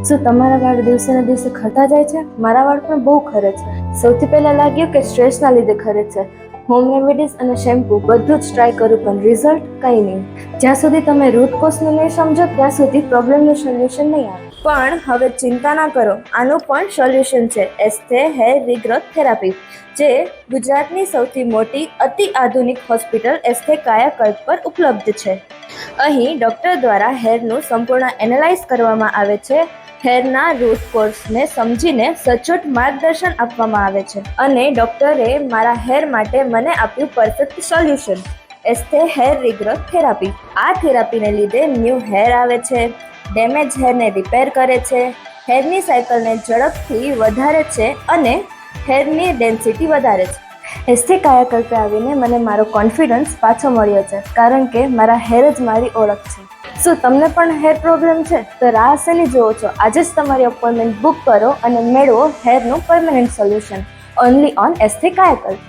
શું તમારા વાળ દિવસે ને દિવસે ખરતા જાય છે? મારા વાળ પણ બહુ ખરે છે. સૌથી પહેલા લાગ્યું કે સ્ટ્રેસના લીધે ખરે છે. હોમ રેમેડીઝ અને શેમ્પૂ બધું જ ટ્રાય કર્યું પણ રિઝલ્ટ કંઈ નહીં. જ્યાં સુધી તમે રૂટ કોઝને નહીં સમજો ત્યાં સુધી પ્રોબ્લેમનું સોલ્યુશન નહીં આવે. પણ હવે ચિંતા ના કરો, આનું પણ સોલ્યુશન છે. એસ્થે હેર રીગ્રોથ થેરાપી, જે ગુજરાતની સૌથી મોટી અતિ આધુનિક હોસ્પિટલ એસ્થે કાયાકલ્પ પર ઉપલબ્ધ છે. અહીં ડૉક્ટર દ્વારા હેરનું સંપૂર્ણ એનાલાઇઝ કરવામાં આવે છે. હેરના રૂટ કોર્સને સમજીને સચોટ માર્ગદર્શન આપવામાં આવે છે અને ડૉક્ટરે મારા હેર માટે મને આપ્યું પરફેક્ટ સોલ્યુશન, એસ્થે હેર રીગ્રોથ થેરાપી. આ થેરાપીને લીધે ન્યૂ હેર આવે છે, ડેમેજ હેરને રિપેર કરે છે, હેરની સાયકલને ઝડપથી વધારે છે અને હેરની ડેન્સિટી વધારે છે. એસ્થે કાયાકલ્પે આવીને મને મારો કોન્ફિડન્સ પાછો મળ્યો છે, કારણ કે મારા હેર જ મારી ઓળખ છે. શું તમને પણ હેર પ્રોબ્લેમ છે? તો રાહ શેની જુઓ છો? આજે જ તમારી અપોઇન્ટમેન્ટ બુક કરો અને મેળવો હેરનું પરમેનન્ટ સોલ્યુશન ઓનલી ઓન એસ્થે કાયાકલ્પ.